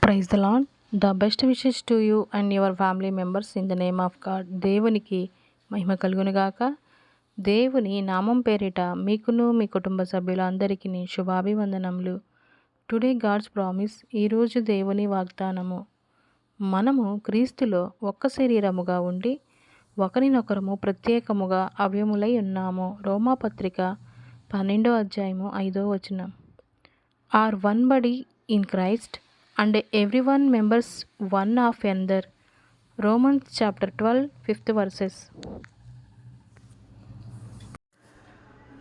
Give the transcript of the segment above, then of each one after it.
Praise the Lord. The best wishes to you and your family members in the name of God. దేవునికి మహిమ కలుగునుగాక. దేవుని నామం పేరిట మీకును మీ కుటుంబ సభ్యులందరికీ శుభాభివందనములు. Today God's promise. ఈరోజు దేవుని వాగ్దానము. మనము క్రీస్తులో ఒక్క శరీరముగా ఉండి ఒకరినొకరము ప్రత్యేకముగా అవయములై ఉన్నాము. రోమాపత్రిక 12వ అధ్యాయము 5వ వచనం. Are one body in Christ and everyone members one of another. Romans chapter 12 5th verses.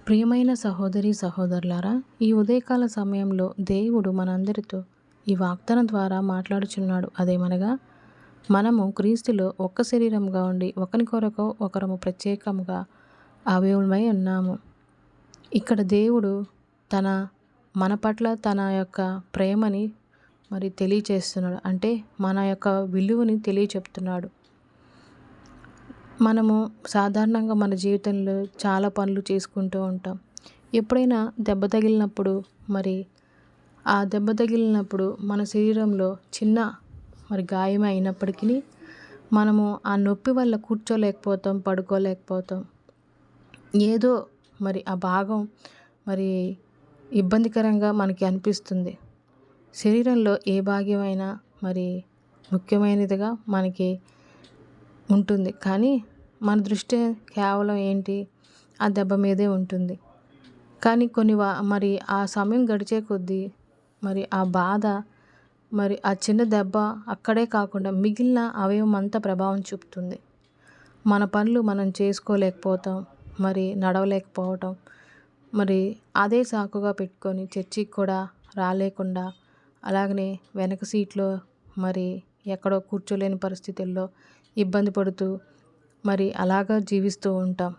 ప్రియమైన సహోదరి సహోదరులారా, ఈ ఉదయకాల సమయంలో దేవుడు మనందరితో ఈ వాగ్దానం ద్వారా మాట్లాడుచున్నాడు. అదేమనగా, మనము క్రీస్తులో ఒక్క శరీరముగా ఉండి ఒకరి కొరకు ఒకరము ప్రత్యేకముగా అవయవమై ఉన్నాము. ఇక్కడ దేవుడు మన పట్ల తన యొక్క ప్రేమని తెలియచేస్తున్నాడు. అంటే మన యొక్క విలువని తెలియచెప్తున్నాడు. మనము సాధారణంగా మన జీవితంలో చాలా పనులు చేసుకుంటూ ఉంటాం. ఎప్పుడైనా దెబ్బ తగిలినప్పుడు ఆ దెబ్బ తగిలినప్పుడు మన శరీరంలో చిన్న గాయం అయినప్పటికీ మనము ఆ నొప్పి వల్ల కూర్చోలేకపోతాం, పడుకోలేకపోతాం. ఏదో ఆ భాగం ఇబ్బందికరంగా మనకి అనిపిస్తుంది. శరీరంలో ఏ భాగ్యమైనా ముఖ్యమైనదిగా మనకి ఉంటుంది. కానీ మన దృష్టి కేవలం ఏంటి, ఆ దెబ్బ మీదే ఉంటుంది. కానీ ఆ సమయం గడిచే కొద్దీ ఆ బాధ ఆ చిన్న దెబ్బ అక్కడే కాకుండా మిగిలిన అవయవం అంతా ప్రభావం చూపుతుంది. మన పనులు మనం చేసుకోలేకపోతాం, నడవలేకపోవటం, అదే సాకుగా పెట్టుకొని చర్చికి కూడా రాలేకుండా, అలాగనే వెనక సీట్లో ఎక్కడో కూర్చోలేని పరిస్థితుల్లో ఇబ్బంది పడుతూ అలాగా జీవిస్తూ ఉంటాం.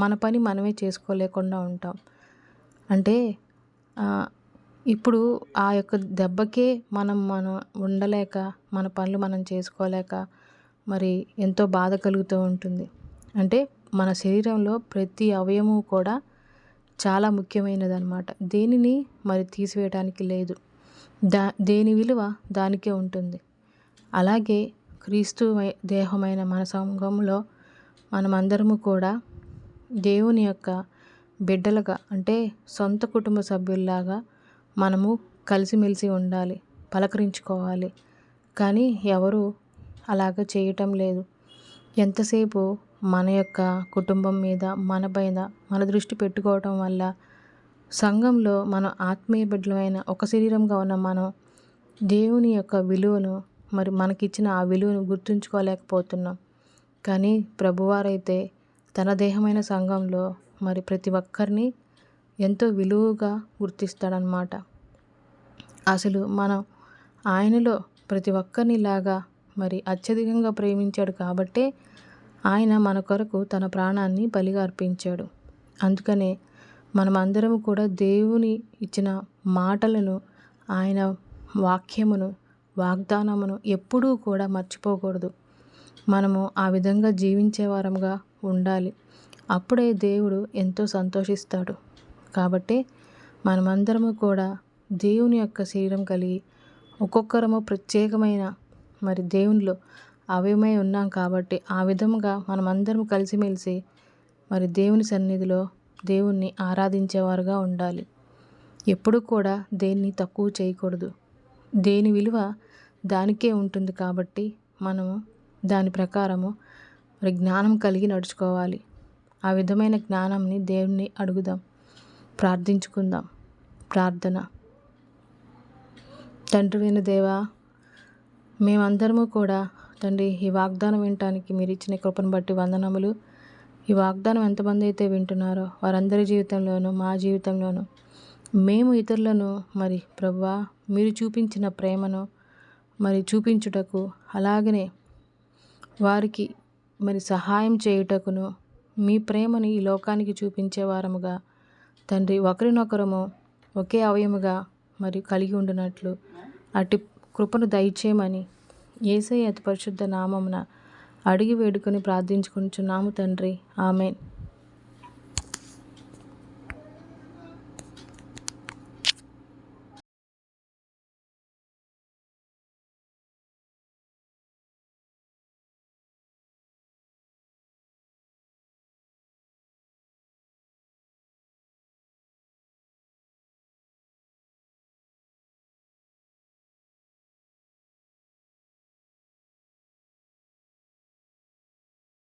మన పని మనమే చేసుకోలేకుండా ఉంటాం. అంటే ఇప్పుడు ఆ యొక్క దెబ్బకే మనం ఉండలేక, మన పనులు మనం చేసుకోలేక ఎంతో బాధ కలుగుతూ ఉంటుంది. అంటే మన శరీరంలో ప్రతి అవయవము కూడా చాలా ముఖ్యమైనది అన్నమాట. దేనిని తీసివేయడానికి లేదు. దేని విలువ దానికే ఉంటుంది. అలాగే క్రీస్తు దేహమైన మన సంఘంలో మనమందరము కూడా దేవుని యొక్క బిడ్డలుగా, అంటే సొంత కుటుంబ సభ్యుల్లాగా మనము కలిసిమెలిసి ఉండాలి, పలకరించుకోవాలి. కానీ ఎవరు అలాగ చేయటం లేదు. ఎంతసేపు మన యొక్క కుటుంబం మీద, మన దృష్టి పెట్టుకోవటం వల్ల సంఘంలో మనం ఆత్మీయ బిడ్డలమైన ఒక శరీరంగా ఉన్న మనం దేవుని యొక్క విలువను మనకిచ్చిన ఆ విలువను గుర్తుంచుకోలేకపోతున్నాం. కానీ ప్రభువారైతే తన దేహమైన సంఘంలో ప్రతి ఒక్కరిని ఎంతో విలువగా గుర్తిస్తాడనమాట. అసలు మనం ఆయనలో ప్రతి ఒక్కరిని లాగా అత్యధికంగా ప్రేమించాడు కాబట్టే ఆయన మన కొరకు తన ప్రాణాన్ని బలిగా అర్పించాడు. అందుకనే మనమందరం కూడా దేవుని ఇచ్చిన మాటలను, ఆయన వాక్యమును, వాగ్దానమును ఎప్పుడూ కూడా మర్చిపోకూడదు. మనము ఆ విధంగా జీవించే వారంగా ఉండాలి. అప్పుడే దేవుడు ఎంతో సంతోషిస్తాడు. కాబట్టి మనమందరము కూడా దేవుని యొక్క శరీరం కలిగి ఒక్కొక్కరము ప్రత్యేకమైన దేవునిలో అవయవమై ఉన్నాం. కాబట్టి ఆ విధముగా మనమందరం కలిసిమెలిసి దేవుని సన్నిధిలో దేవుణ్ణి ఆరాధించేవారుగా ఉండాలి. ఎప్పుడు కూడా దేన్ని తక్కువ చేయకూడదు. దేని విలువ దానికే ఉంటుంది. కాబట్టి మనము దాని ప్రకారము జ్ఞానం కలిగి నడుచుకోవాలి. ఆ విధమైన జ్ఞానంని దేవుణ్ణి అడుగుదాం, ప్రార్థించుకుందాం. ప్రార్థన. తండ్రివైన దేవా, మేమందరము కూడా తండ్రి ఈ వాగ్దానం వినటానికి మీరు ఇచ్చిన కృపను బట్టి వందనములు. ఈ వాగ్దానం ఎంతమంది అయితే వింటున్నారో వారందరి జీవితంలోనూ, మా జీవితంలోనూ మేము ఇతరులను ప్రభువా మీరు చూపించిన ప్రేమను చూపించుటకు, అలాగనే వారికి సహాయం చేయుటకును, మీ ప్రేమని ఈ లోకానికి చూపించే వారముగా తండ్రి ఒకరినొకరము ఒకే అవయముగా కలిగి ఉండినట్లు అట్టి కృపను దయచేయమని యేసయ్య అతి పరిశుద్ధ నామమున అడిగి వేడుకొని ప్రార్థించుకొనుచున్నాము తండ్రి. ఆమేన్.